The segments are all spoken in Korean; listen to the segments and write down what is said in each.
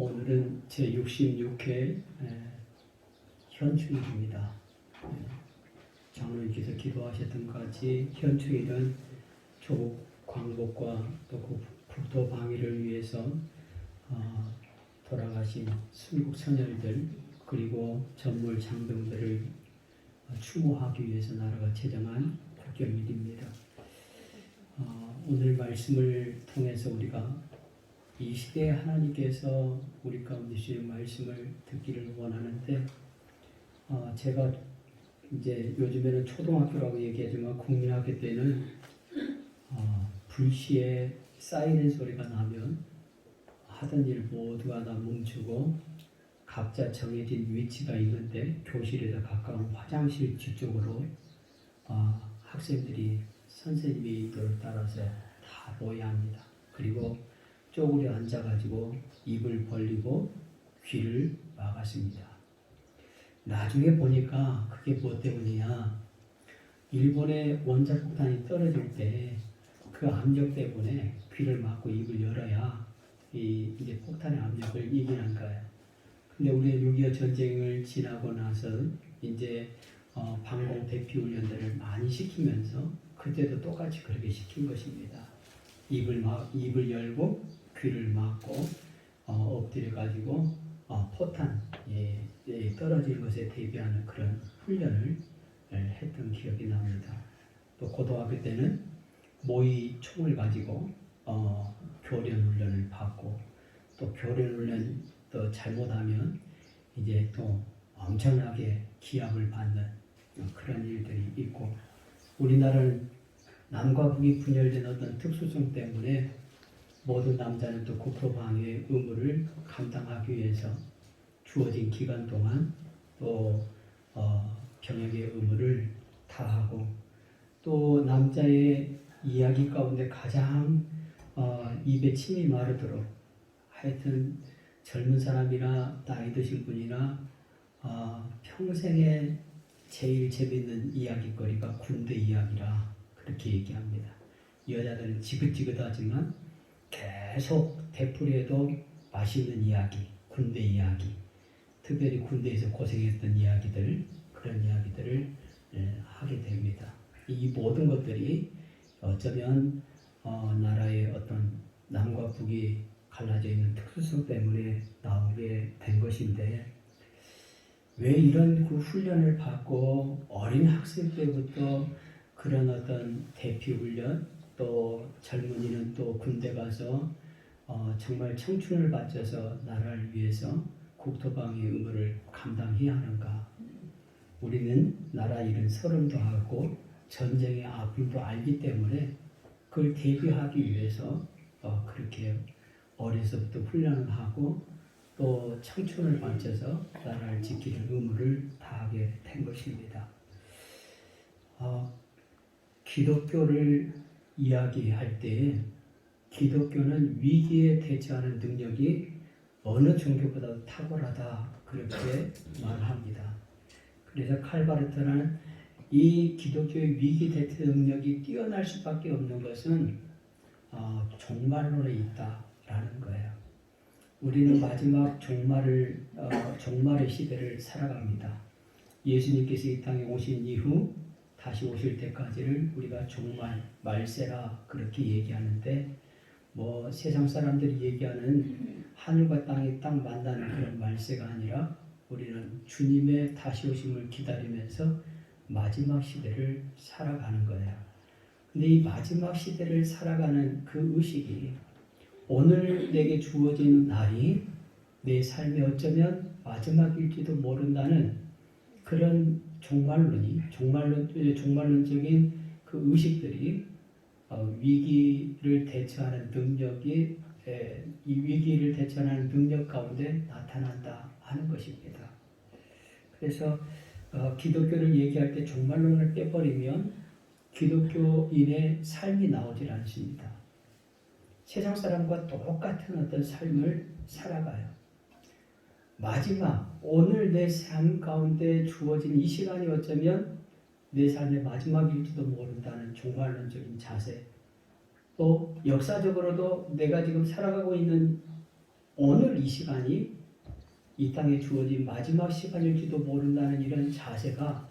오늘은 제66회 현충일입니다. 장로님께서 기도하셨던 같이 현충일은 조국 광복과 또 국토 방위를 위해서 돌아가신 순국 선열들 그리고 전물 장병들을 추모하기 위해서 나라가 제정한 국경일입니다. 오늘 말씀을 통해서 우리가 이 시대에 하나님께서 우리 가운데 주신 말씀을 듣기를 원하는데, 제가 이제 요즘에는 초등학교라고 얘기하지만 국민학교 때는 불시에 사이렌 소리가 나면 하던 일 모두가 다 멈추고 각자 정해진 위치가 있는데 교실에서 가까운 화장실 뒤쪽으로 학생들이 선생님의 의도를 따라서 다 모여야 합니다. 그리고 쪼그려 앉아가지고 입을 벌리고 귀를 막았습니다. 나중에 보니까 그게 뭐 때문이냐, 일본의 원자폭탄이 떨어질 때 그 압력 때문에 귀를 막고 입을 열어야 이제 폭탄의 압력을 이기는 거예요. 근데 우리는 6.25 전쟁을 지나고 나서 이제 방공 대피 훈련들을 많이 시키면서 그때도 똑같이 그렇게 시킨 것입니다. 입을 열고 귀를 막고 엎드려 가지고 포탄 떨어질 것에 대비하는 그런 훈련을 했던 기억이 납니다. 또 고등학교 때는 모의 총을 가지고 교련 훈련을 받고, 또 교련 훈련 또 잘못하면 이제 또 엄청나게 기합을 받는 그런 일들이 있고, 우리나라는 남과 북이 분열된 어떤 특수성 때문에 모든 남자는 또 국토 방위의 의무를 감당하기 위해서 주어진 기간 동안 또 병역의 의무를 다하고, 또 남자의 이야기 가운데 가장 입에 침이 마르도록, 하여튼 젊은 사람이나 나이 드신 분이나 평생에 제일 재밌는 이야기거리가 군대 이야기라 그렇게 얘기합니다. 여자들은 지긋지긋하지만 계속 되풀이해도 맛있는 이야기, 군대 이야기, 특별히 군대에서 고생했던 이야기들, 그런 이야기들을 하게 됩니다. 이 모든 것들이 어쩌면 나라의 어떤 남과 북이 갈라져 있는 특수성 때문에 나오게 된 것인데, 왜 이런 그 훈련을 받고 어린 학생 때부터 그런 어떤 대피 훈련, 또 젊은이는 또 군대 가서 정말 청춘을 바쳐서 나라를 위해서 국토방위 의무를 감당해야 하는가? 우리는 나라 일은 서름도 하고 전쟁의 아픔도 알기 때문에 그걸 대비하기 위해서 그렇게 어려서부터 훈련을 하고 또 청춘을 바쳐서 나라를 지키는 의무를 다하게 된 것입니다. 기독교를 이야기할 때 기독교는 위기에 대처하는 능력이 어느 종교보다도 탁월하다, 그렇게 말합니다. 그래서 칼바르트는 이 기독교의 위기 대처 능력이 뛰어날 수밖에 없는 것은 종말론에 있다라는 거예요. 우리는 마지막 종말의 시대를 살아갑니다. 예수님께서 이 땅에 오신 이후 다시 오실 때까지를 우리가 종말, 말세라 그렇게 얘기하는데, 뭐 세상 사람들이 얘기하는 하늘과 땅이 딱 만나는 그런 말세가 아니라 우리는 주님의 다시 오심을 기다리면서 마지막 시대를 살아가는 거예요. 근데 이 마지막 시대를 살아가는 그 의식이, 오늘 내게 주어진 날이 내 삶에 어쩌면 마지막일지도 모른다는 그런 종말론적인 그 의식들이 위기를 대처하는 능력이 이 위기를 대처하는 능력 가운데 나타난다 하는 것입니다. 그래서 기독교를 얘기할 때 종말론을 빼버리면 기독교인의 삶이 나오질 않습니다. 세상 사람과 똑같은 어떤 삶을 살아가요. 마지막, 오늘 내 삶 가운데 주어진 이 시간이 어쩌면 내 삶의 마지막일지도 모른다는 종말론적인 자세, 또 역사적으로도 내가 지금 살아가고 있는 오늘 이 시간이 이 땅에 주어진 마지막 시간일지도 모른다는 이런 자세가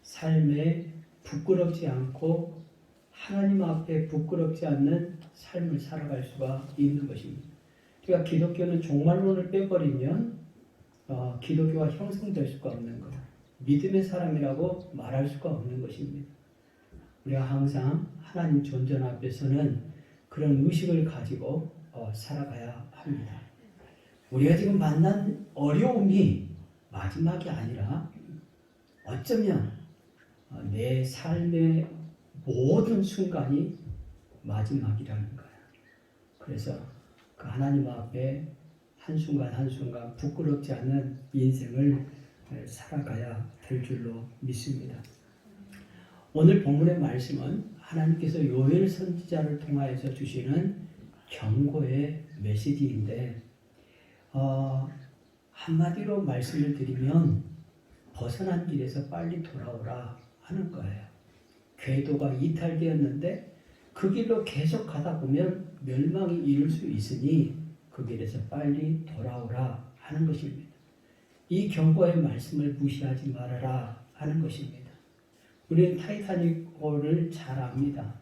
삶에 부끄럽지 않고 하나님 앞에 부끄럽지 않는 삶을 살아갈 수가 있는 것입니다. 그러니까 기독교는 종말론을 빼버리면 기독교가 형성될 수가 없는 거예요. 믿음의 사람이라고 말할 수가 없는 것입니다. 우리가 항상 하나님 존전 앞에서는 그런 의식을 가지고 살아가야 합니다. 우리가 지금 만난 어려움이 마지막이 아니라 어쩌면 내 삶의 모든 순간이 마지막이라는 거예요. 그래서 그 하나님 앞에 한순간 한순간 부끄럽지 않은 인생을 살아가야 될 줄로 믿습니다. 오늘 본문의 말씀은 하나님께서 요엘 선지자를 통하여서 주시는 경고의 메시지인데 한마디로 말씀을 드리면 벗어난 길에서 빨리 돌아오라 하는 거예요. 궤도가 이탈되었는데 그 길로 계속 가다 보면 멸망이 이를 수 있으니 그 길에서 빨리 돌아오라 하는 것입니다. 이 경고의 말씀을 무시하지 말아라 하는 것입니다. 우리는 타이타닉호를 잘 압니다.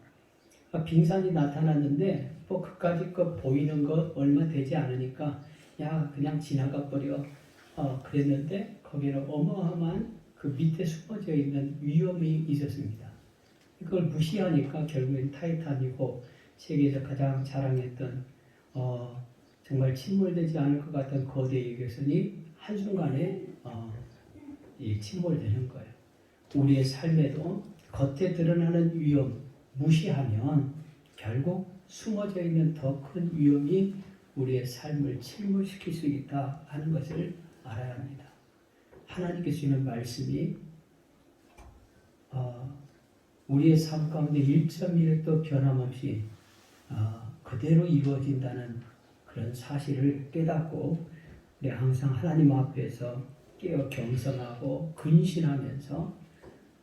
빙산이 나타났는데 그까짓 거 보이는 것 얼마 되지 않으니까 야 그냥 지나가 버려 그랬는데 거기는 어마어마한 그 밑에 숨어져 있는 위험이 있었습니다. 그걸 무시하니까 결국엔 타이타닉호 세계에서 가장 자랑했던 정말 침몰되지 않을 것 같은 거대 유격선이 한순간에 침몰되는 거예요. 우리의 삶에도 겉에 드러나는 위험 무시하면 결국 숨어져 있는 더 큰 위험이 우리의 삶을 침몰시킬 수 있다 하는 것을 알아야 합니다. 하나님께서 주시는 말씀이 우리의 삶 가운데 1.1도 변함없이 그대로 이루어진다는 그런 사실을 깨닫고 우리 항상 하나님 앞에서 깨어 경성하고 근신하면서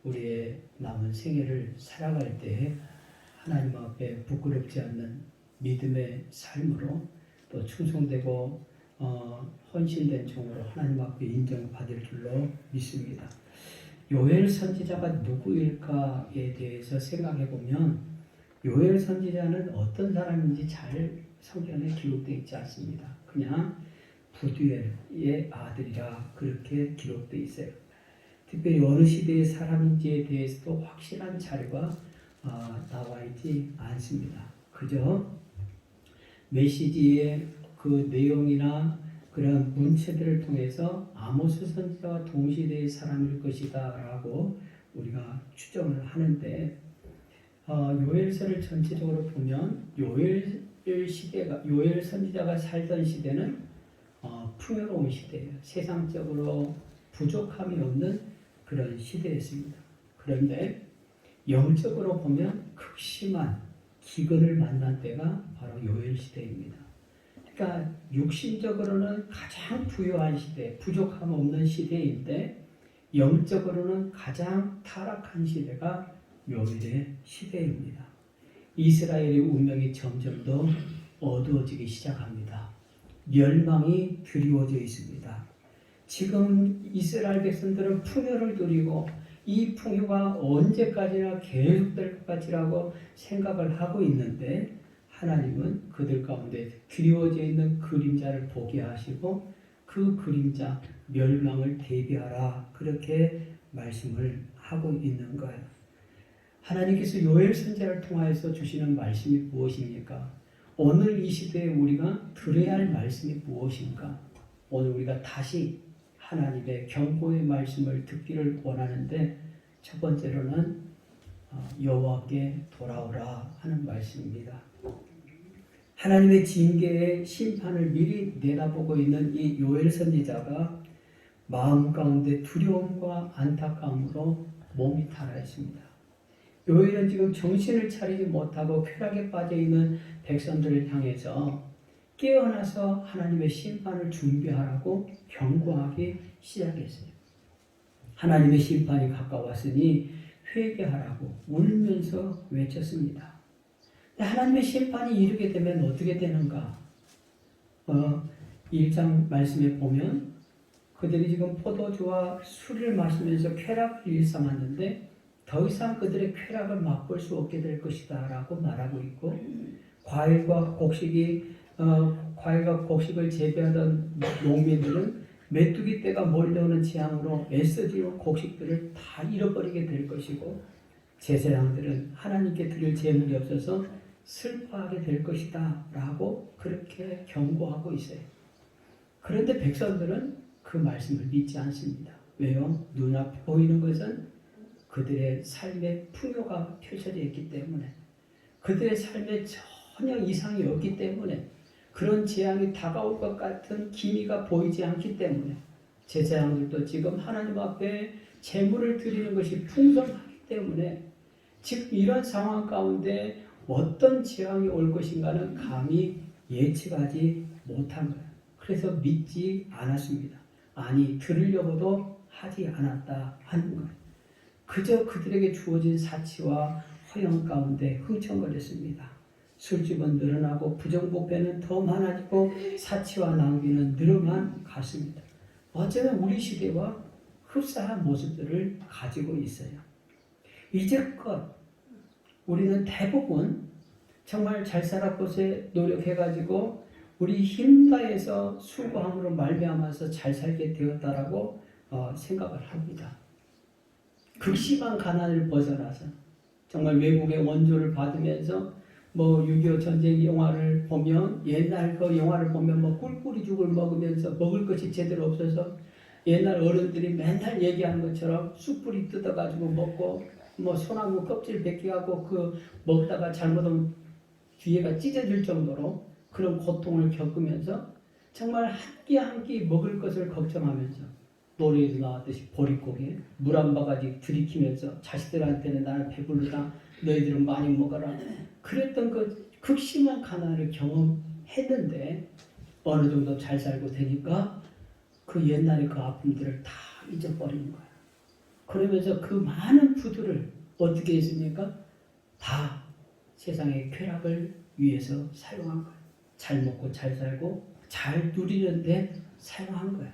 우리의 남은 생애를 살아갈 때 하나님 앞에 부끄럽지 않는 믿음의 삶으로 또 충성되고 헌신된 종으로 하나님 앞에 인정받을 줄로 믿습니다. 요엘 선지자가 누구일까에 대해서 생각해 보면 요엘 선지자는 어떤 사람인지 잘 성경에 기록되어 있지 않습니다. 그냥 부두엘의 아들이라 그렇게 기록되어 있어요. 특별히 어느 시대의 사람인지에 대해서도 확실한 자료가 나와 있지 않습니다. 그저 메시지의 그 내용이나 그런 문체들을 통해서 아모스 선지자와 동시대의 사람일 것이다 라고 우리가 추정을 하는데 요엘서를 전체적으로 보면 요엘 선지자가 살던 시대는 풍요로운 시대예요. 세상적으로 부족함이 없는 그런 시대였습니다. 그런데 영적으로 보면 극심한 기근을 만난 때가 바로 요엘 시대입니다. 그러니까 육신적으로는 가장 부유한 시대, 부족함 없는 시대인데 영적으로는 가장 타락한 시대가 요엘의 시대입니다. 이스라엘의 운명이 점점 더 어두워지기 시작합니다. 멸망이 드리워져 있습니다. 지금 이스라엘 백성들은 풍요를 누리고 이 풍요가 언제까지나 계속될 것 같이라고 생각을 하고 있는데 하나님은 그들 가운데 드리워져 있는 그림자를 보게 하시고 그 그림자 멸망을 대비하라 그렇게 말씀을 하고 있는 거예요. 하나님께서 요엘 선지자를 통하여서 주시는 말씀이 무엇입니까? 오늘 이 시대에 우리가 들어야 할 말씀이 무엇인가? 오늘 우리가 다시 하나님의 경고의 말씀을 듣기를 원하는데 첫 번째로는 여호와께 돌아오라 하는 말씀입니다. 하나님의 징계의 심판을 미리 내다보고 있는 이 요엘 선지자가 마음 가운데 두려움과 안타까움으로 몸이 타라 했습니다. 요엘은 지금 정신을 차리지 못하고 쾌락에 빠져있는 백성들을 향해서 깨어나서 하나님의 심판을 준비하라고 경고하기 시작했어요. 하나님의 심판이 가까웠으니 회개하라고 울면서 외쳤습니다. 하나님의 심판이 이르게 되면 어떻게 되는가? 1장 말씀에 보면 그들이 지금 포도주와 술을 마시면서 쾌락을 일삼았는데 더 이상 그들의 쾌락을 맛볼 수 없게 될 것이다 라고 말하고 있고, 과일과 곡식을 재배하던 농민들은 메뚜기 떼가 몰려오는 재앙으로 애써지고 곡식들을 다 잃어버리게 될 것이고, 제사장들은 하나님께 드릴 재물이 없어서 슬퍼하게 될 것이다 라고 그렇게 경고하고 있어요. 그런데 백성들은 그 말씀을 믿지 않습니다. 왜요? 눈앞에 보이는 것은 그들의 삶의 풍요가 펼쳐져 있기 때문에, 그들의 삶에 전혀 이상이 없기 때문에, 그런 재앙이 다가올 것 같은 기미가 보이지 않기 때문에, 제사장들도 지금 하나님 앞에 제물을 드리는 것이 풍성하기 때문에 지금 이런 상황 가운데 어떤 재앙이 올 것인가는 감히 예측하지 못한 거예요. 그래서 믿지 않았습니다. 아니, 들으려고도 하지 않았다 하는 거예요. 그저 그들에게 주어진 사치와 허영 가운데 흥청거렸습니다. 술집은 늘어나고 부정부패는 더 많아지고 사치와 낭비는 늘어만 갔습니다. 어쩌면 우리 시대와 흡사한 모습들을 가지고 있어요. 이제껏 우리는 대부분 정말 잘 살았고서 노력해가지고 우리 힘다해서 수고함으로 말미암아서 잘 살게 되었다라고 생각을 합니다. 극심한 가난을 벗어나서 정말 외국의 원조를 받으면서 6.25 전쟁 영화를 보면, 옛날 그 영화를 보면 꿀꿀이 죽을 먹으면서 먹을 것이 제대로 없어서 옛날 어른들이 맨날 얘기하는 것처럼 쑥뿌리 뜯어가지고 먹고 소나무 껍질 벗겨하고 그 먹다가 잘못하면 뒤에가 찢어질 정도로 그런 고통을 겪으면서 정말 한 끼 한 끼 먹을 것을 걱정하면서, 노래에도 나왔듯이 보릿고개 물 한 바가지 들이키면서 자식들한테는 나는 배부르다, 너희들은 많이 먹어라, 그랬던 그 극심한 가난을 경험했는데 어느 정도 잘 살고 되니까 그 옛날의 그 아픔들을 다 잊어버리는 거예요. 그러면서 그 많은 부들을 어떻게 했습니까? 다 세상의 쾌락을 위해서 사용한 거예요. 잘 먹고 잘 살고 잘 누리는데 사용한 거예요.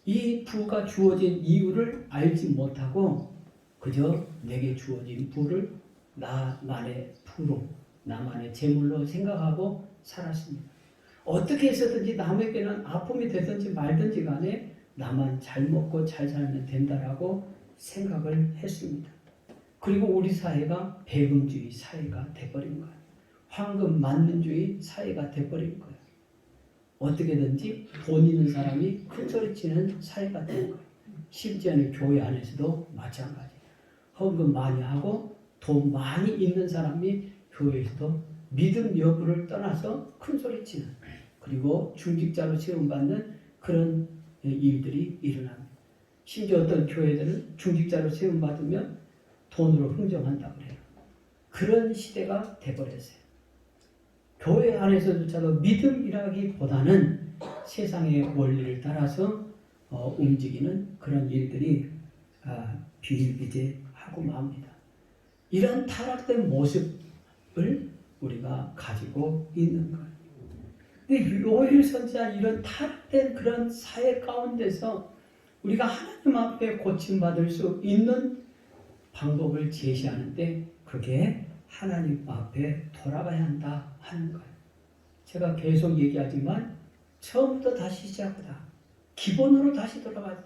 이 부가 주어진 이유를 알지 못하고 그저 내게 주어진 부를 나만의 부로, 나만의 재물로 생각하고 살았습니다. 어떻게 해서든지 남에게는 아픔이 되든지 말든지 간에 나만 잘 먹고 잘 살면 된다라고 생각을 했습니다. 그리고 우리 사회가 배금주의 사회가 돼버린 거예요. 황금 만능주의 사회가 돼버린 거예요. 어떻게든지 돈 있는 사람이 큰소리치는 사회가 된 거예요. 심지어는 교회 안에서도 마찬가지예요. 헌금 많이 하고 돈 많이 있는 사람이 교회에서도 믿음 여부를 떠나서 큰소리치는, 그리고 중직자로 세움받는 그런 일들이 일어납니다. 심지어 어떤 교회들은 중직자로 세움받으면 돈으로 흥정한다고 그래요. 그런 시대가 돼버렸어요. 교회 안에서조차도 믿음이라기보다는 세상의 원리를 따라서 움직이는 그런 일들이 비일비재하고 맙니다. 이런 타락된 모습을 우리가 가지고 있는 거예요. 근데 요엘 선지자 이런 타락된 그런 사회 가운데서 우리가 하나님 앞에 고침받을 수 있는 방법을 제시하는데, 그게 하나님 앞에 돌아가야 한다 하는 거예요. 제가 계속 얘기하지만 처음부터 다시 시작하다. 기본으로 다시 돌아가자.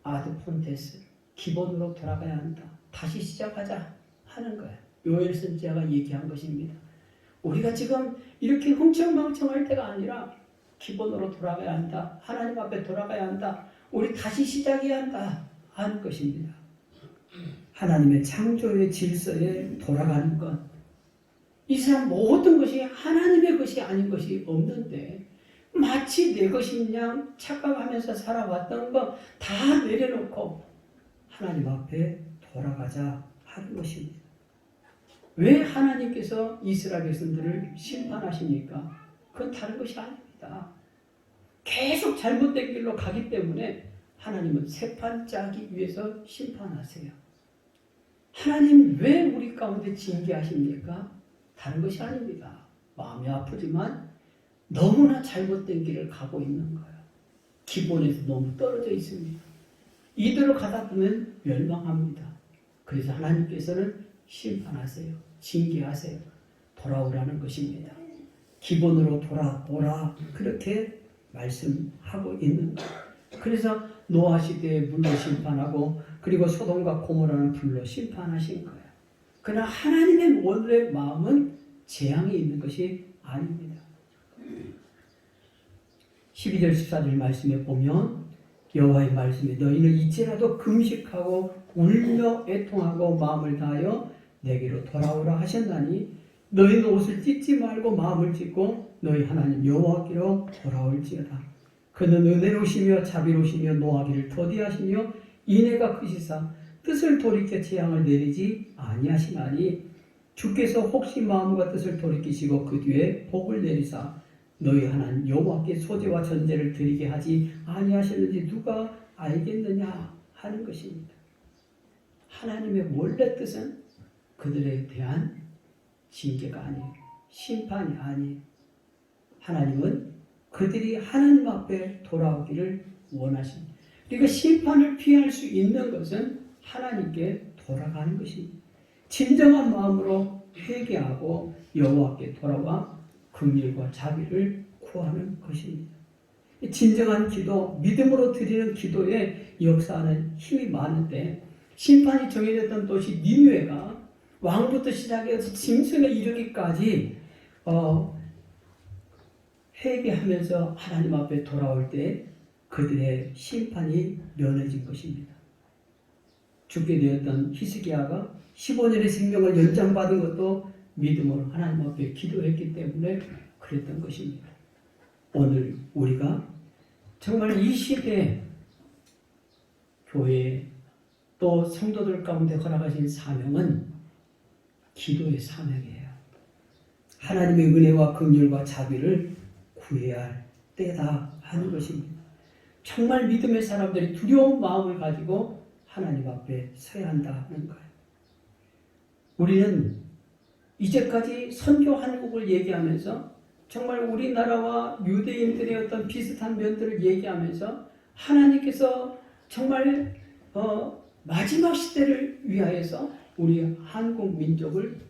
아드폰테스, 기본으로 돌아가야 한다. 다시 시작하자 하는 거예요. 요엘 선지자가 얘기한 것입니다. 우리가 지금 이렇게 흥청망청할 때가 아니라 기본으로 돌아가야 한다. 하나님 앞에 돌아가야 한다. 우리 다시 시작해야 한다 하는 것입니다. 하나님의 창조의 질서에 돌아가는 것. 이 세상 모든 것이 하나님의 것이 아닌 것이 없는데 마치 내 것인 양 착각하면서 살아왔던 거 다 내려놓고 하나님 앞에 돌아가자 하는 것입니다. 왜 하나님께서 이스라엘 백성들을 심판하십니까? 그건 다른 것이 아닙니다. 계속 잘못된 길로 가기 때문에 하나님은 새판 짜기 위해서 심판하세요. 하나님 왜 우리 가운데 징계하십니까? 다른 것이 아닙니다. 마음이 아프지만 너무나 잘못된 길을 가고 있는 거예요. 기본에서 너무 떨어져 있습니다. 이대로 가다 보면 멸망합니다. 그래서 하나님께서는 심판하세요. 징계하세요. 돌아오라는 것입니다. 기본으로 돌아오라 그렇게 말씀하고 있는 거예요. 그래서 노아 시대에 물로 심판하고 그리고 소돔과 고모라는 불로 심판하신 거예요. 그러나 하나님의 원래 마음은 재앙이 있는 것이 아닙니다. 12절 14절 말씀에 보면 여호와의 말씀에 너희는 이제라도 금식하고 울며 애통하고 마음을 다하여 내게로 돌아오라 하셨나니 너희는 옷을 찢지 말고 마음을 찢고 너희 하나님 여호와께로 돌아올지어다. 그는 은혜로우시며 자비로우시며 노하기를 더디하시며 인애가 크시사 뜻을 돌이켜 재앙을 내리지 아니하시나니 주께서 혹시 마음과 뜻을 돌이키시고 그 뒤에 복을 내리사 너희 하나님 여호와께 소제와 전제를 드리게 하지 아니하셨는지 누가 알겠느냐 하는 것입니다. 하나님의 원래 뜻은 그들에 대한 징계가 아니에요. 심판이 아니에요. 하나님은 그들이 하나님 앞에 돌아오기를 원하십니다. 그러니까 심판을 피할 수 있는 것은 하나님께 돌아가는 것입니다. 진정한 마음으로 회개하고 여호와께 돌아와 긍휼과 자비를 구하는 것입니다. 진정한 기도, 믿음으로 드리는 기도에 역사하는 힘이 많은데 심판이 정해졌던 도시 니느웨가 왕부터 시작해서 짐승에 이르기까지 회개하면서 하나님 앞에 돌아올 때 그들의 심판이 면해진 것입니다. 죽게 되었던 히스기야가 15년의 생명을 연장받은 것도 믿음으로 하나님 앞에 기도했기 때문에 그랬던 것입니다. 오늘 우리가 정말 이 시대에 교회 또 성도들 가운데 허락하신 사명은 기도의 사명이에요. 하나님의 은혜와 긍휼과 자비를 구해야 할 때다 하는 것입니다. 정말 믿음의 사람들이 두려운 마음을 가지고 하나님 앞에 서야 한다는 거예요. 우리는 이제까지 선교 한국을 얘기하면서 정말 우리나라와 유대인들의 어떤 비슷한 면들을 얘기하면서 하나님께서 정말 마지막 시대를 위하여서 우리 한국 민족을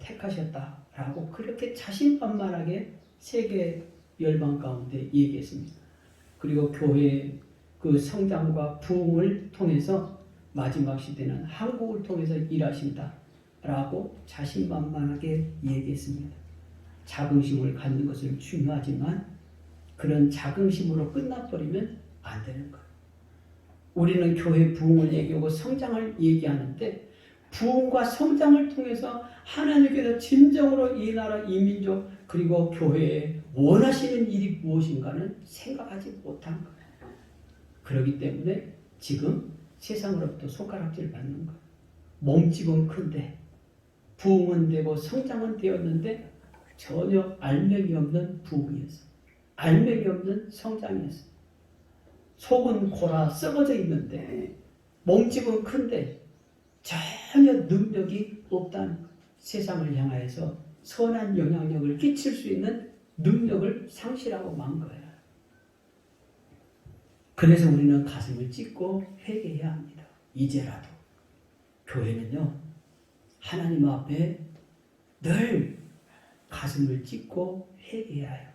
택하셨다라고 그렇게 자신만만하게 세계 열방 가운데 얘기했습니다. 그리고 교회의 그 성장과 부흥을 통해서 마지막 시대는 한국을 통해서 일하신다라고 자신만만하게 얘기했습니다. 자긍심을 갖는 것은 중요하지만 그런 자긍심으로 끝나버리면 안 되는 거예요. 우리는 교회 부흥을 얘기하고 성장을 얘기하는데 부흥과 성장을 통해서 하나님께서 진정으로 이 나라, 이 민족 그리고 교회에 원하시는 일이 무엇인가는 생각하지 못한 거예요. 그렇기 때문에 지금 세상으로부터 손가락질 받는 거예요. 몸집은 큰데 부흥은 되고 성장은 되었는데 전혀 알맹이 없는 부흥이었어요. 알맹이 없는 성장이었어요. 속은 골아 썩어져 있는데 몸집은 큰데 전혀 능력이 없다는 거예요. 세상을 향하여서 선한 영향력을 끼칠 수 있는 능력을 상실하고 만 거예요. 그래서 우리는 가슴을 찢고 회개해야 합니다. 이제라도 교회는요 하나님 앞에 늘 가슴을 찢고 회개해야 해요.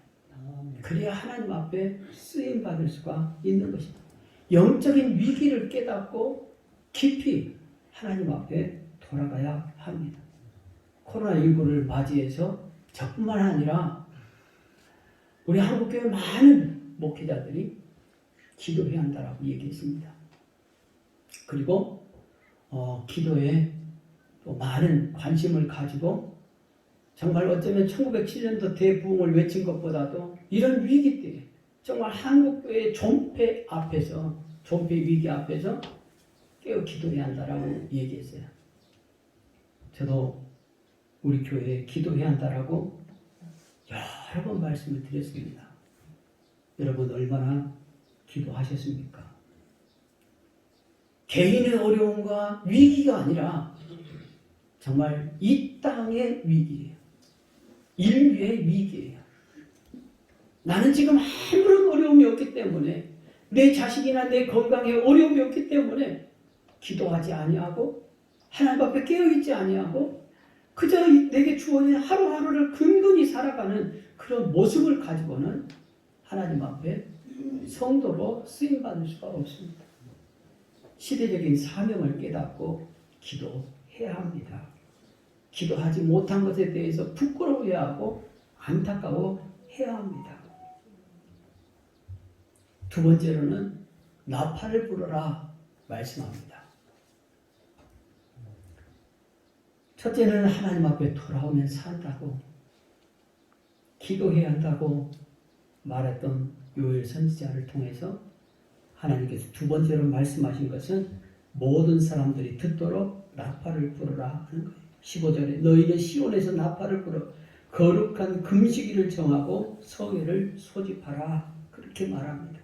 그래야 하나님 앞에 쓰임 받을 수가 있는 것입니다. 영적인 위기를 깨닫고 깊이 하나님 앞에 돌아가야 합니다. 코로나19를 맞이해서 저뿐만 아니라 우리 한국교회 많은 목회자들이 기도해야 한다라고 얘기했습니다. 그리고 기도에 또 많은 관심을 가지고 정말 어쩌면 1907년도 대부흥을 외친 것보다도 이런 위기 때 정말 한국교회의 존폐 앞에서 존폐 위기 앞에서 깨어 기도해야 한다라고 얘기했어요. 저도 우리 교회에 기도해야 한다라고 여러 번 말씀을 드렸습니다. 여러분 얼마나 기도하셨습니까? 개인의 어려움과 위기가 아니라 정말 이 땅의 위기예요. 인류의 위기예요. 나는 지금 아무런 어려움이 없기 때문에, 내 자식이나 내 건강에 어려움이 없기 때문에 기도하지 아니하고 하나님 앞에 깨어있지 아니하고 그저 내게 주어진 하루하루를 근근히 살아가는 그런 모습을 가지고는 하나님 앞에 성도로 쓰임받을 수가 없습니다. 시대적인 사명을 깨닫고 기도해야 합니다. 기도하지 못한 것에 대해서 부끄러워하고 안타까워해야 합니다. 두 번째로는 나팔을 불어라 말씀합니다. 첫째는 하나님 앞에 돌아오면 산다고, 기도해야 한다고 말했던 요엘 선지자를 통해서 하나님께서 두 번째로 말씀하신 것은 모든 사람들이 듣도록 나팔을 불어라 하는 거예요. 15절에 너희는 시온에서 나팔을 불어 거룩한 금식일을 정하고 성회를 소집하라, 그렇게 말합니다.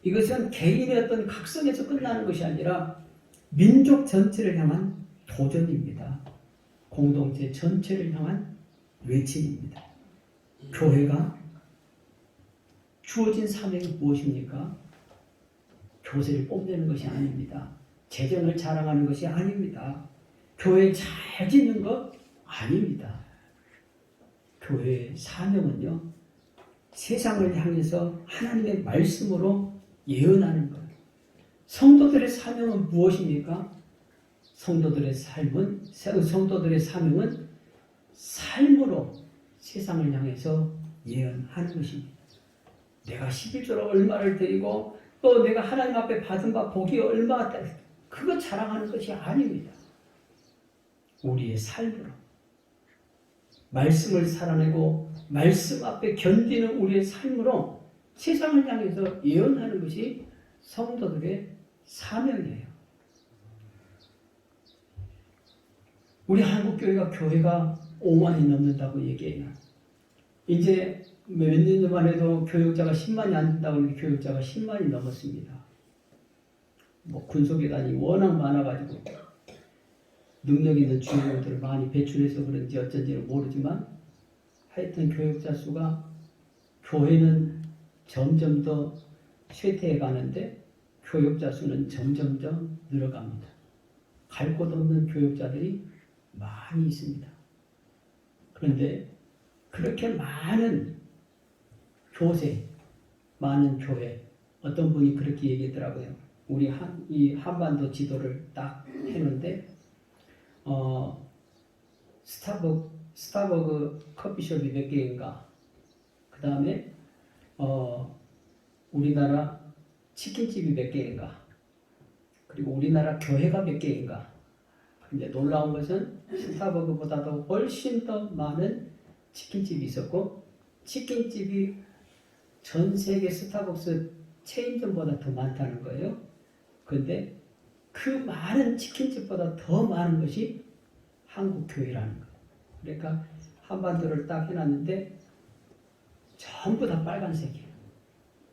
이것은 개인의 어떤 각성에서 끝나는 것이 아니라 민족 전체를 향한 도전입니다. 공동체 전체를 향한 외침입니다. 교회가 주어진 사명이 무엇입니까? 교세를 뽐내는 것이 아닙니다. 재정을 자랑하는 것이 아닙니다. 교회 잘 짓는 것 아닙니다. 교회의 사명은요, 세상을 향해서 하나님의 말씀으로 예언하는 것. 성도들의 사명은 무엇입니까? 성도들의 사명은 삶으로 세상을 향해서 예언하는 것입니다. 내가 11조로 얼마를 드리고 또 내가 하나님 앞에 받은 바 복이 얼마가 그거 자랑하는 것이 아닙니다. 우리의 삶으로 말씀을 살아내고 말씀 앞에 견디는 우리의 삶으로 세상을 향해서 예언하는 것이 성도들의 사명이에요. 우리 한국교회가 5만이 넘는다고 얘기해요. 이제 몇 년 전만 해도 교육자가 10만이 안 된다고 하는데 교육자가 10만이 넘었습니다. 군소교단이 워낙 많아가지고 능력 있는 주교들을 많이 배출해서 그런지 어쩐지는 모르지만 하여튼 교육자 수가, 교회는 점점 더 쇠퇴해 가는데 교육자 수는 점점점 늘어갑니다. 갈 곳 없는 교육자들이 많이 있습니다. 그런데 그렇게 많은 많은 교회, 어떤 분이 그렇게 얘기했더라고요. 우리 이 한반도 지도를 딱 했는데 스타벅스 커피숍이 몇 개인가, 그 다음에 우리나라 치킨집이 몇 개인가, 그리고 우리나라 교회가 몇 개인가. 근데 놀라운 것은 스타벅스보다도 훨씬 더 많은 치킨집이 있었고, 치킨집이 전 세계 스타벅스 체인점보다 더 많다는 거예요. 그런데 그 많은 치킨집보다 더 많은 것이 한국 교회라는 거예요. 그러니까 한반도를 딱 해놨는데 전부 다 빨간색이에요.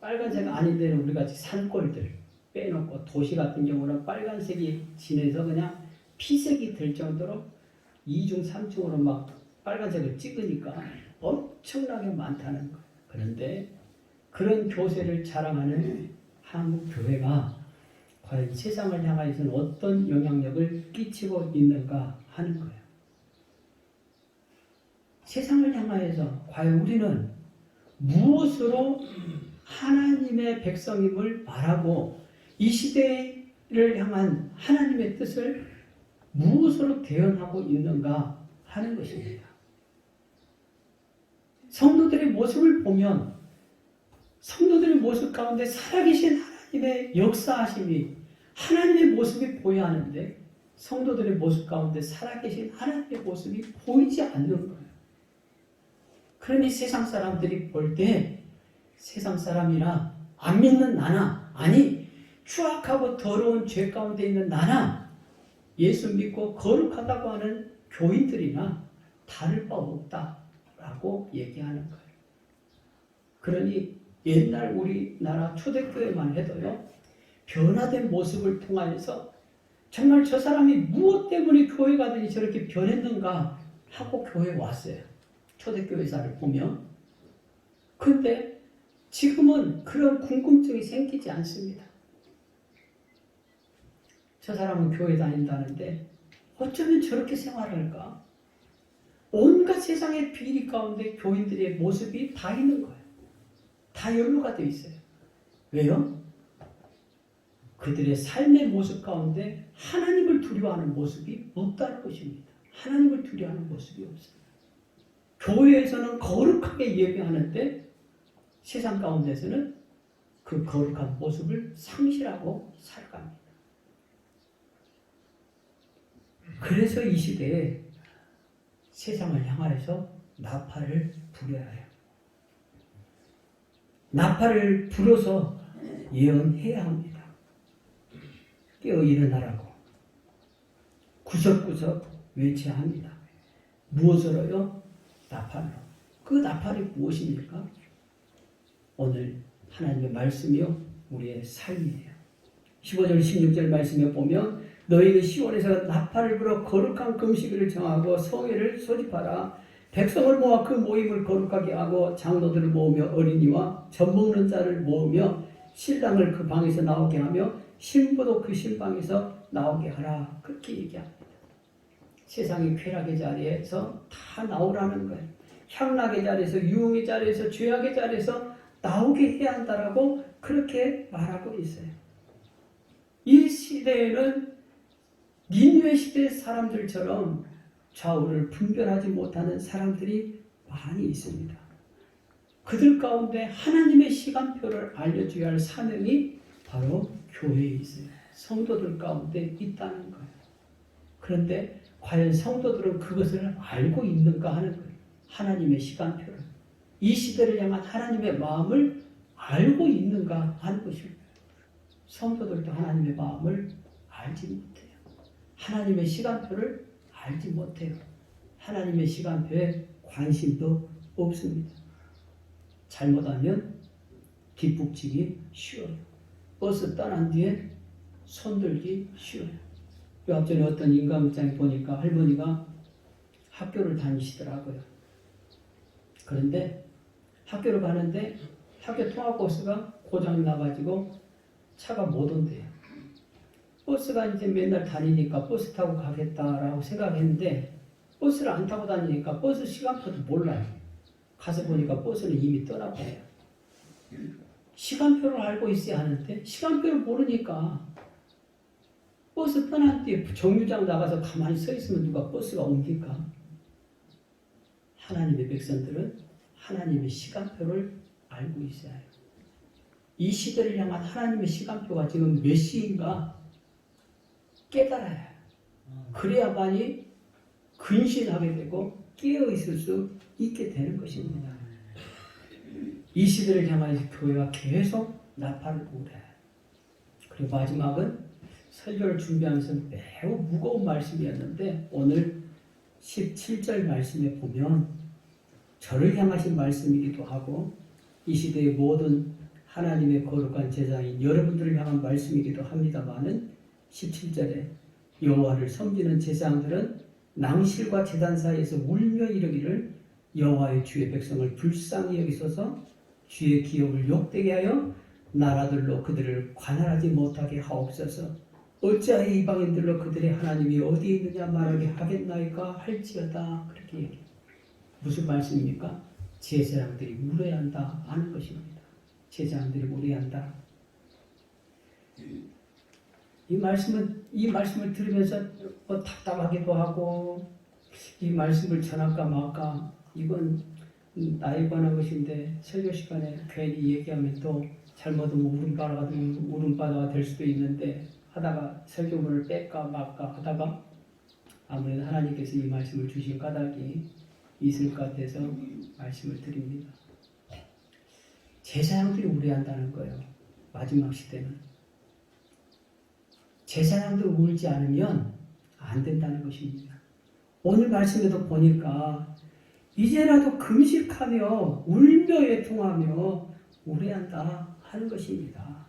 빨간색 아닌 데는 우리 같이 산골들 빼놓고, 도시 같은 경우는 빨간색이 진해서 그냥 피색이 될 정도로 2중, 3중으로 막 빨간색을 찍으니까 엄청나게 많다는 거예요. 그런데 그런 교세를 자랑하는 한국 교회가 과연 세상을 향하여서는 어떤 영향력을 끼치고 있는가 하는 거예요. 세상을 향하여서 과연 우리는 무엇으로 하나님의 백성임을 말하고 이 시대를 향한 하나님의 뜻을 무엇으로 대언하고 있는가 하는 것입니다. 성도들의 모습을 보면 성도들의 모습 가운데 살아계신 하나님의 역사하심이, 하나님의 모습이 보여야 하는데 성도들의 모습 가운데 살아계신 하나님의 모습이 보이지 않는 거예요. 그러니 세상 사람들이 볼 때 세상 사람이나 안 믿는 나나, 아니 추악하고 더러운 죄 가운데 있는 나나 예수 믿고 거룩하다고 하는 교인들이나 다를 바 없다라고 얘기하는 거예요. 그러니 옛날 우리나라 초대교회만 해도요, 변화된 모습을 통하여서 정말 저 사람이 무엇 때문에 교회 가더니 저렇게 변했는가 하고 교회에 왔어요. 초대교회사를 보면 근데 지금은 그런 궁금증이 생기지 않습니다. 저 사람은 교회 다닌다는데 어쩌면 저렇게 생활할까? 온갖 세상의 비리 가운데 교인들의 모습이 다 있는 거예요. 다 연루가 되어 있어요. 왜요? 그들의 삶의 모습 가운데 하나님을 두려워하는 모습이 없다는 것입니다. 하나님을 두려워하는 모습이 없어요. 교회에서는 거룩하게 예배하는데 세상 가운데서는 그 거룩한 모습을 상실하고 살아갑니다. 그래서 이 시대에 세상을 향하여서 나팔을 불어야 해요. 나팔을 불어서 예언해야 합니다. 깨어 일어나라고 구석구석 외쳐야 합니다. 무엇으로요? 나팔로. 그 나팔이 무엇입니까? 오늘 하나님의 말씀이요 우리의 삶이에요. 15절 16절 말씀에 보면 너희는 시온에서 나팔을 불어 거룩한 금식일을 정하고 성회를 소집하라. 백성을 모아 그 모임을 거룩하게 하고 장로들을 모으며 어린이와 젖먹는 자를 모으며 신랑을 그 방에서 나오게 하며 신부도 그 신방에서 나오게 하라. 그렇게 얘기합니다. 세상의 쾌락의 자리에서 다 나오라는 거예요. 향락의 자리에서, 유흥의 자리에서, 죄악의 자리에서 나오게 해야 한다라고 그렇게 말하고 있어요. 이 시대에는 니느웨 시대 사람들처럼 좌우를 분별하지 못하는 사람들이 많이 있습니다. 그들 가운데 하나님의 시간표를 알려줘야 할 사명이 바로 교회에 있어요. 성도들 가운데 있다는 거예요. 그런데 과연 성도들은 그것을 알고 있는가 하는 거예요. 하나님의 시간표를. 이 시대를 향한 하나님의 마음을 알고 있는가 하는 것입니다. 성도들도 하나님의 마음을 알지 못해요. 하나님의 시간표를 알지 못해요. 하나님의 시간표에 관심도 없습니다. 잘못하면 뒷북치기 쉬워요. 버스 떠난 뒤에 손들기 쉬워요. 요 전에 어떤 인강장에 보니까 할머니가 학교를 다니시더라고요. 그런데 학교를 가는데 학교 통학버스가 고장이 나가지고 차가 못 온대요. 버스가 이제 맨날 다니니까 버스 타고 가겠다라고 생각했는데 버스를 안 타고 다니니까 버스 시간표도 몰라요. 가서 보니까 버스는 이미 떠나버려요. 시간표를 알고 있어야 하는데 시간표를 모르니까 버스 떠난 뒤에 정류장 나가서 가만히 서 있으면 누가 버스가 옵니까? 하나님의 백성들은 하나님의 시간표를 알고 있어야 해요. 이 시대를 향한 하나님의 시간표가 지금 몇 시인가 깨달아야 해요. 그래야만이 근신하게 되고 깨어 있을 수 있게 되는 것입니다. 이 시대를 향하여 교회가 계속 나팔을 불어야 해요. 그리고 마지막은 설교를 준비하면서 매우 무거운 말씀이었는데 오늘 17절 말씀에 보면 저를 향하신 말씀이기도 하고 이 시대의 모든 하나님의 거룩한 제사인 여러분들을 향한 말씀이기도 합니다마는 17절에 여호와를 섬기는 제사장들은 낭실과 제단 사이에서 울며 이르기를 여호와의 주의 백성을 불쌍히 여기소서 주의 기업을 욕되게 하여 나라들로 그들을 관할하지 못하게 하옵소서. 어찌하여 이방인들로 그들의 하나님이 어디 있느냐 말하게 하겠나이까 할지어다. 그렇게 얘기해요. 무슨 말씀입니까? 제사장들이 울어야 한다 하는 것입니다. 제사장들이 울어야 한다. 이 말씀을 들으면서 답답하기도 하고 이 말씀을 전할까 말까 이건 나에 관한 것인데 설교 시간에 괜히 얘기하면 또 잘못하면 울음바다가 될 수도 있는데 하다가 설교문을 뺄까 말까 하다가 아무래도 하나님께서 이 말씀을 주신 까닭이 있을 것 같아서 말씀을 드립니다. 제사장들이 우려한다는 거예요. 마지막 시대는. 제사장들 울지 않으면 안 된다는 것입니다. 오늘 말씀에도 보니까 이제라도 금식하며 울며 애통하며 우려한다 하는 것입니다.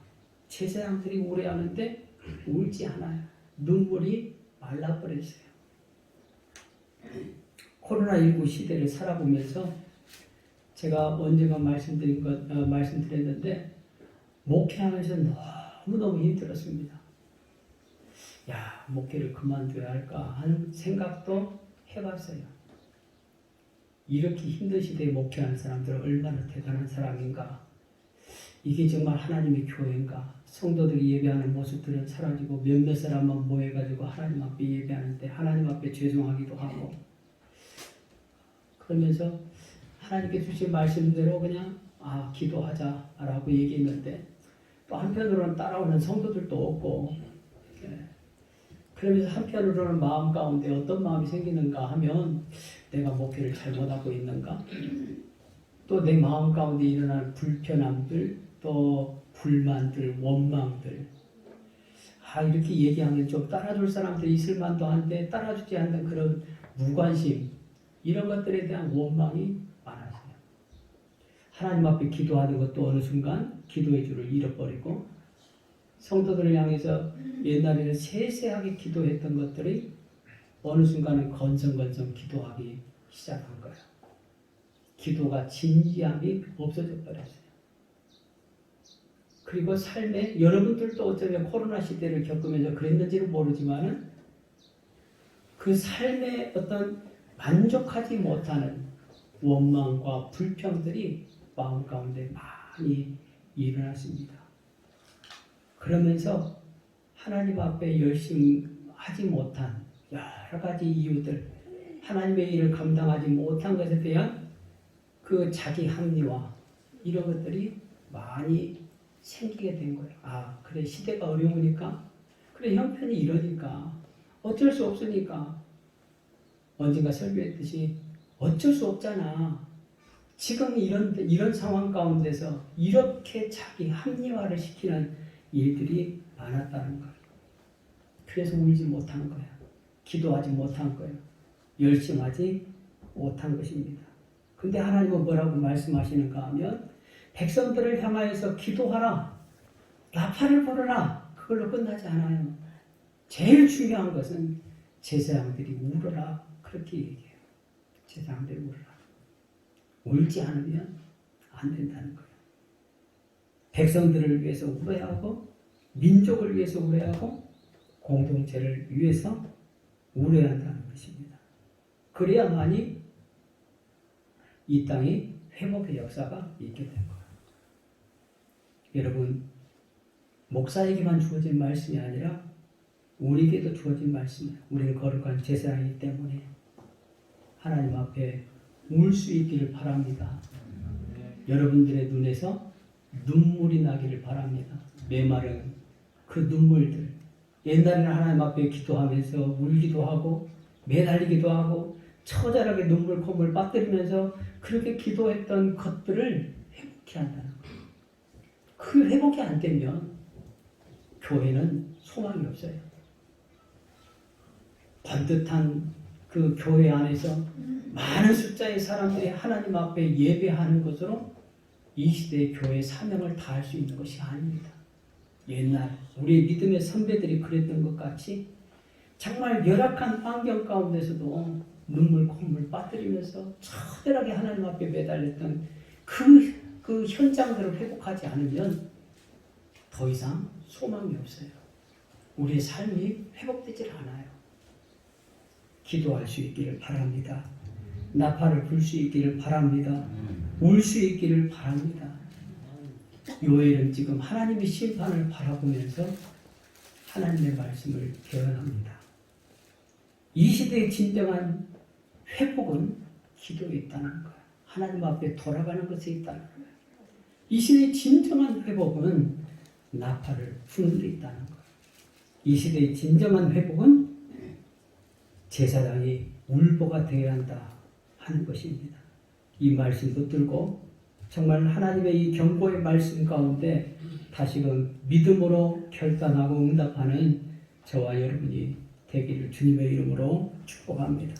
제사장들이 우려하는데 울지 않아요. 눈물이 제가 언젠가 말씀드렸는데 목회하면서 너무너무 힘들었습니다. 야, 목회를 그만둬야 할까 하는 생각도 해봤어요. 이렇게 힘든 시대에 목회하는 사람들은 얼마나 대단한 사람인가. 이게 정말 하나님의 교회인가. 성도들이 예배하는 모습들은 사라지고 몇몇 사람만 모여가지고 하나님 앞에 예배하는데 하나님 앞에 죄송하기도 하고, 그러면서 하나님께 주신 말씀대로 그냥 기도하자라고 얘기했는데 또 한편으로는 따라오는 성도들도 없고, 그러면서 한편으로는 마음 가운데 어떤 마음이 생기는가 하면 내가 목회를 잘못하고 있는가, 또 내 마음 가운데 일어나는 불편함들, 또 불만들, 원망들, 이렇게 얘기하면 좀 따라줄 사람들이 있을 만도 한데 따라주지 않는 그런 무관심, 이런 것들에 대한 원망이 많았어요. 하나님 앞에 기도하는 것도 어느 순간 기도의 줄을 잃어버리고, 성도들을 향해서 옛날에는 세세하게 기도했던 것들이 어느 순간은 건성건성 기도하기 시작한 거예요. 기도가 진지함이 없어져 버렸어요. 그리고 삶에 여러분들도 어쩌면 코로나 시대를 겪으면서 그랬는지는 모르지만은 그 삶의 어떤 만족하지 못하는 원망과 불평들이 마음 가운데 많이 일어났습니다. 그러면서 하나님 앞에 열심히 하지 못한 여러 가지 이유들, 하나님의 일을 감당하지 못한 것에 대한 그 자기 합리화, 이런 것들이 많이 생기게 된 거예요. 그래, 시대가 어려우니까, 그래, 형편이 이러니까, 어쩔 수 없으니까. 언젠가 설교했듯이 어쩔 수 없잖아. 지금 이런 상황 가운데서 이렇게 자기 합리화를 시키는 일들이 많았다는 거예요. 그래서 울지 못한 거예요. 기도하지 못한 거예요. 열심하지 못한 것입니다. 근데 하나님은 뭐라고 말씀하시는가 하면 백성들을 향하여서 기도하라, 나팔을 불어라, 그걸로 끝나지 않아요. 제일 중요한 것은 제사장들이 울어라, 그렇게 얘기해요. 제사장들이 울어라. 울지 않으면 안 된다는 거예요. 백성들을 위해서 울어야 하고, 민족을 위해서 울어야 하고, 공동체를 위해서 울어야 한다는 것입니다. 그래야만이 이 땅에 회복의 역사가 있게 된 거예요. 여러분, 목사에게만 주어진 말씀이 아니라 우리에게도 주어진 말씀이에요. 우리는 거룩한 제사장이기 때문에 하나님 앞에 울 수 있기를 바랍니다. 여러분들의 눈에서 눈물이 나기를 바랍니다. 메마른 그 눈물들, 옛날에는 하나님 앞에 기도하면서 울기도 하고 매달리기도 하고 처절하게 눈물 콧물 빠뜨리면서 그렇게 기도했던 것들을 회복해야 한다는 거예요. 그 회복이 안 되면 교회는 소망이 없어요. 번듯한 그 교회 안에서 많은 숫자의 사람들이 하나님 앞에 예배하는 것으로 이 시대의 교회의 사명을 다할 수 있는 것이 아닙니다. 옛날 우리 믿음의 선배들이 그랬던 것 같이 정말 열악한 환경 가운데서도 눈물 콧물 빠뜨리면서 처절하게 하나님 앞에 매달렸던 그 현장들을 회복하지 않으면 더 이상 소망이 없어요. 우리의 삶이 회복되질 않아요. 기도할 수 있기를 바랍니다. 나팔을 불 수 있기를 바랍니다. 울 수 있기를 바랍니다. 요엘은 지금 하나님의 심판을 바라보면서 하나님의 말씀을 개헌합니다. 이 시대의 진정한 회복은 기도에 있다는 거예요. 하나님 앞에 돌아가는 것에 있다는 거예요. 이 시대의 진정한 회복은 나팔을 부는 데 있다는 거예요. 이 시대의 진정한 회복은 제사장이 울보가 되어야 한다 하는 것입니다. 이 말씀 붙들고 정말 하나님의 이 경고의 말씀 가운데 다시금 믿음으로 결단하고 응답하는 저와 여러분이 되기를 주님의 이름으로 축복합니다.